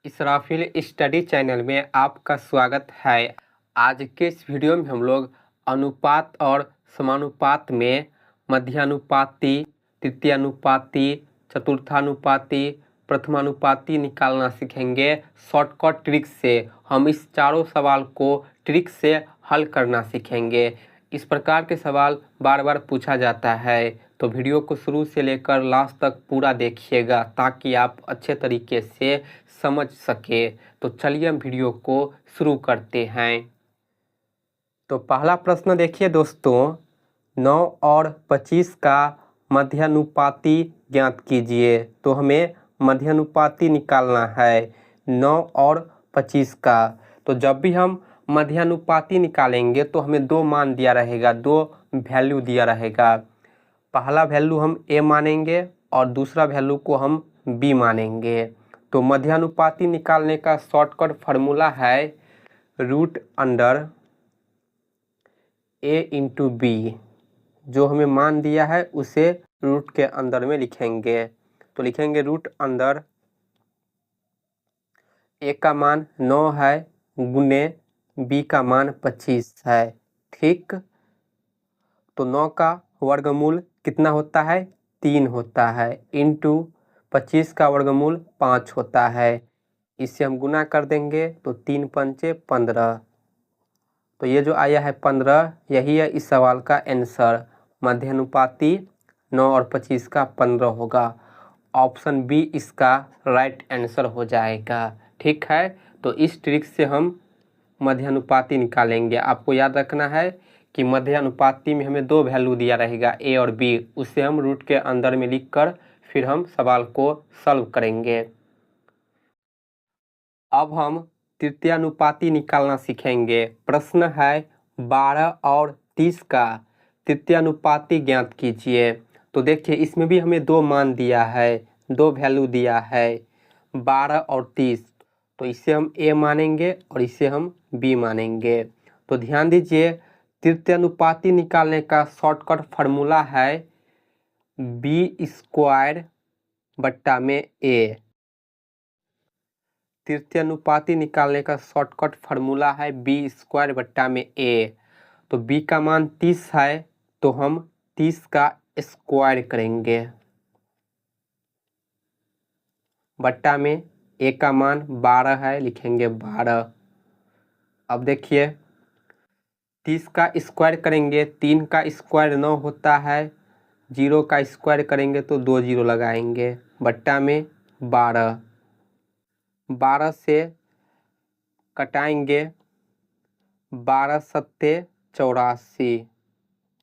Israfil study channel में आपका स्वागत है। आज के इस वीडियो में हम लोग अनुपात और समानुपात में मध्यानुपाती, तृतीयानुपाती, चतुर्थानुपाती, प्रथमानुपाती निकालना सीखेंगे। शॉर्टकट ट्रिक से हम इस चारों सवाल को ट्रिक से हल करना सीखेंगे। इस प्रकार के सवाल बार बार पूछा जाता है, तो वीडियो को शुरू से लेकर लास्ट तक पूरा देखिएगा ताकि आप अच्छे तरीके से समझ सके। तो चलिए हम वीडियो को शुरू करते हैं। तो पहला प्रश्न देखिए दोस्तों, 9 और 25 का मध्यानुपाती ज्ञात कीजिए। तो हमें मध्यानुपाती निकालना है 9 और 25 का। तो जब भी हम मध्यानुपाती निकालेंगे तो हमें दो मान दिया रहेगा, दो वैल्यू दिया रहेगा। पहला वैल्यू हम ए मानेंगे और दूसरा वैल्यू को हम बी मानेंगे। तो मध्यानुपाती निकालने का शॉर्टकट फार्मूला है रूट अंडर ए इंटू बी। जो हमें मान दिया है उसे रूट के अंदर में लिखेंगे। तो लिखेंगे रूट अंडर ए का मान 9 है गुने बी का मान 25 है। ठीक, तो 9 का वर्गमूल कितना होता है? 3 होता है, इंटू 25 का वर्गमूल 5 होता है। इससे हम गुना कर देंगे तो 3 पंचे 15। तो ये जो आया है 15, यही है इस सवाल का आंसर। मध्यानुपाती 9 और 25 का 15 होगा। ऑप्शन बी इसका राइट आंसर हो जाएगा। ठीक है, तो इस ट्रिक से हम मध्यानुपाती निकालेंगे। आपको याद रखना है कि मध्यानुपाती में हमें दो वैल्यू दिया रहेगा ए और बी, उससे हम रूट के अंदर में लिखकर फिर हम सवाल को सॉल्व करेंगे। अब हम तृतीयानुपाती निकालना सीखेंगे। प्रश्न है 12 और 30 का तृतीयानुपाती ज्ञात कीजिए। तो देखिए इसमें भी हमें दो मान दिया है, दो वैल्यू दिया है 12 और 30। तो इसे हम ए मानेंगे और इसे हम बी मानेंगे। तो ध्यान दीजिए, तृतीयानुपाती निकालने का शॉर्टकट फार्मूला है बी स्क्वायर बट्टा में ए। तृतीयानुपाती निकालने का शॉर्टकट फार्मूला है बी स्क्वायर बट्टा में ए। तो बी का मान 30 है तो हम 30 का स्क्वायर करेंगे, बट्टा में ए का मान 12 है, लिखेंगे 12। अब देखिए 30 का स्क्वायर करेंगे, 3 का स्क्वायर 9 होता है, 0 का स्क्वायर करेंगे तो 2 0 लगाएंगे, बट्टा में 12। 12 से कटाएंगे, 12 सत्ते 84,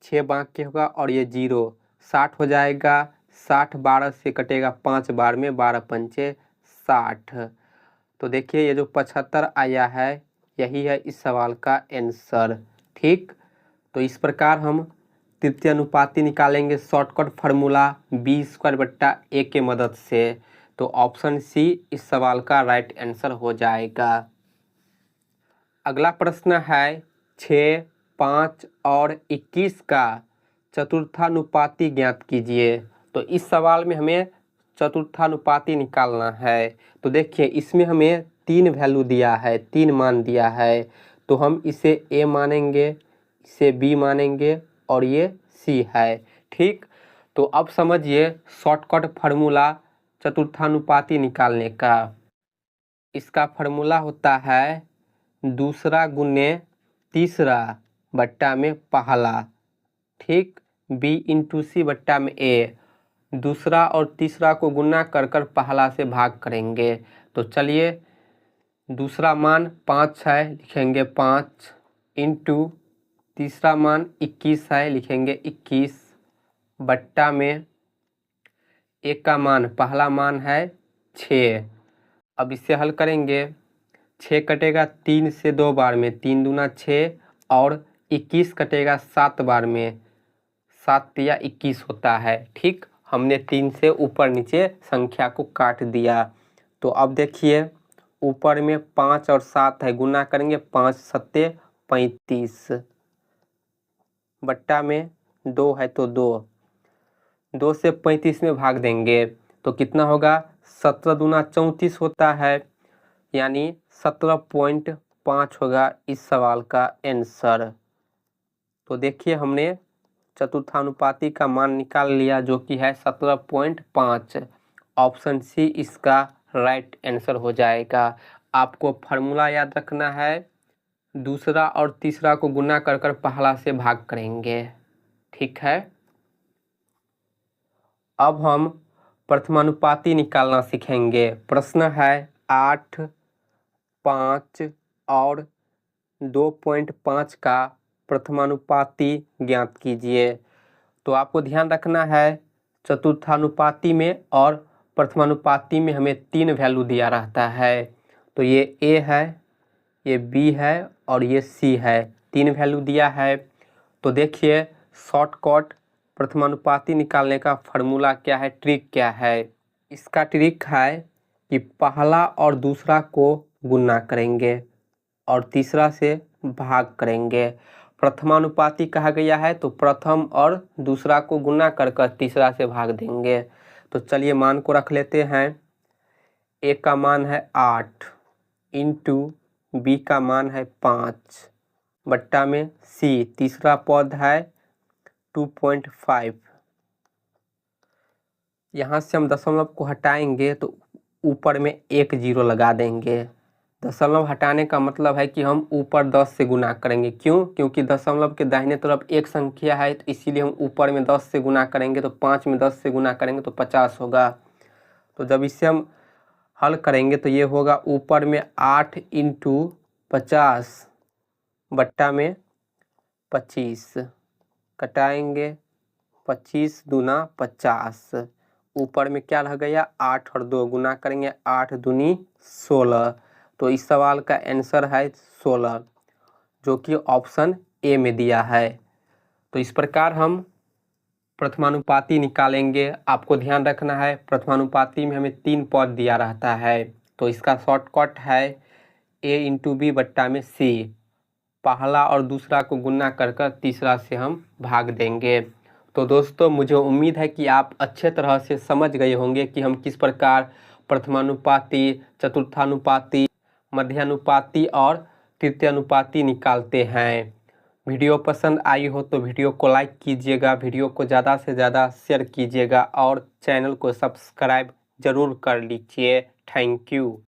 6 बाकी होगा और ये 0, 60 हो जाएगा। 60 12 से कटेगा 5 बार में, 12 पंचे 60। तो देखिए ये जो 75 आया है यही है इस सवाल का आंसर। ठीक, तो इस प्रकार हम तृतीयानुपाती निकालेंगे शॉर्टकट फार्मूला बी स्क्वायर बट्टा ए के मदद से। तो ऑप्शन सी इस सवाल का राइट आंसर हो जाएगा। अगला प्रश्न है 6, 5 और 21 का चतुर्थानुपाती ज्ञात कीजिए। तो इस सवाल में हमें चतुर्थानुपाती निकालना है। तो देखिए इसमें हमें 3 वैल्यू दिया है, 3 मान दिया है। तो हम इसे ए मानेंगे, इसे बी मानेंगे और ये सी है। ठीक, तो अब समझिए शॉर्टकट फार्मूला चतुर्थानुपाती निकालने का। इसका फार्मूला होता है दूसरा गुने तीसरा बट्टा में पहला। ठीक, बी इंटू सी बट्टा में ए। दूसरा और तीसरा को गुना कर कर पहला से भाग करेंगे। तो चलिए दूसरा मान 5 है, लिखेंगे 5, इंटू तीसरा मान 21 है, लिखेंगे 21, बट्टा में एक का मान पहला मान है 6। अब इसे हल करेंगे, 6 कटेगा 3 से 2 बार में, 3 दूना 6 और 21 कटेगा 7 बार में, 7 या 21 होता है। ठीक, हमने 3 से ऊपर नीचे संख्या को काट दिया। तो अब देखिए ऊपर में 5 और 7 है, गुना करेंगे 5 सत्ते 35, बट्टा में 2 है तो 2 से 35 में भाग देंगे तो कितना होगा? 17 दूना 34 होता है। यानी 17.5 होगा इस सवाल का आंसर। तो देखिए हमने चतुर्थानुपाती का मान निकाल लिया जो कि है 17.5। ऑप्शन सी इसका राइट आंसर हो जाएगा। आपको फार्मूला याद रखना है, दूसरा और तीसरा को गुना कर कर पहला से भाग करेंगे, ठीक है। अब हम प्रथमानुपाती निकालना सीखेंगे। प्रश्न है 8, 5 और 2.5 का प्रथमानुपाती ज्ञात कीजिए। तो आपको ध्यान रखना है चतुर्थानुपाती में और प्रथमानुपाती में हमें 3 वैल्यू दिया रहता है। तो ये ए है, ये बी है और ये सी है, 3 वैल्यू दिया है। तो देखिए शॉर्टकट प्रथमानुपाती निकालने का फार्मूला क्या है, ट्रिक क्या है। इसका ट्रिक है कि पहला और दूसरा को गुना करेंगे और तीसरा से भाग करेंगे। प्रथमानुपाती कहा गया है तो प्रथम और दूसरा को गुना कर कर तीसरा से भाग देंगे। तो चलिए मान को रख लेते हैं। ए का मान है 8 इंटू बी का मान है 5 बट्टा में सी, तीसरा पद है 2.5। यहाँ से हम दशमलव को हटाएंगे तो ऊपर में 1 0 लगा देंगे। दशमलव हटाने का मतलब है कि हम ऊपर 10 से गुना करेंगे। क्यों? क्योंकि दशमलव के दाहिने तरफ एक संख्या है, तो इसीलिए हम ऊपर में 10 से गुना करेंगे। तो 5 में 10 से गुना करेंगे तो 50 होगा। तो जब इसे हम हल करेंगे तो ये होगा ऊपर में 8 इंटू 50 बट्टा में 25, कटाएंगे 25 दूना 50, ऊपर में क्या रह गया 8 और 2 गुना करेंगे 8 दूनी 16। तो इस सवाल का आंसर है 16 जो कि ऑप्शन ए में दिया है। तो इस प्रकार हम प्रथमानुपाती निकालेंगे। आपको ध्यान रखना है प्रथमानुपाती में हमें 3 पद दिया रहता है। तो इसका शॉर्टकट है ए इंटू बी बट्टा में सी, पहला और दूसरा को गुना कर कर तीसरा से हम भाग देंगे। तो दोस्तों मुझे उम्मीद है कि आप अच्छे तरह से समझ गए होंगे कि हम किस प्रकार प्रथमानुपाती, चतुर्थानुपाती, मध्यानुपाती और तृतीयानुपाती निकालते हैं। वीडियो पसंद आई हो तो वीडियो को लाइक कीजिएगा, वीडियो को ज़्यादा से ज़्यादा शेयर कीजिएगा और चैनल को सब्सक्राइब जरूर कर लीजिए। Thank you.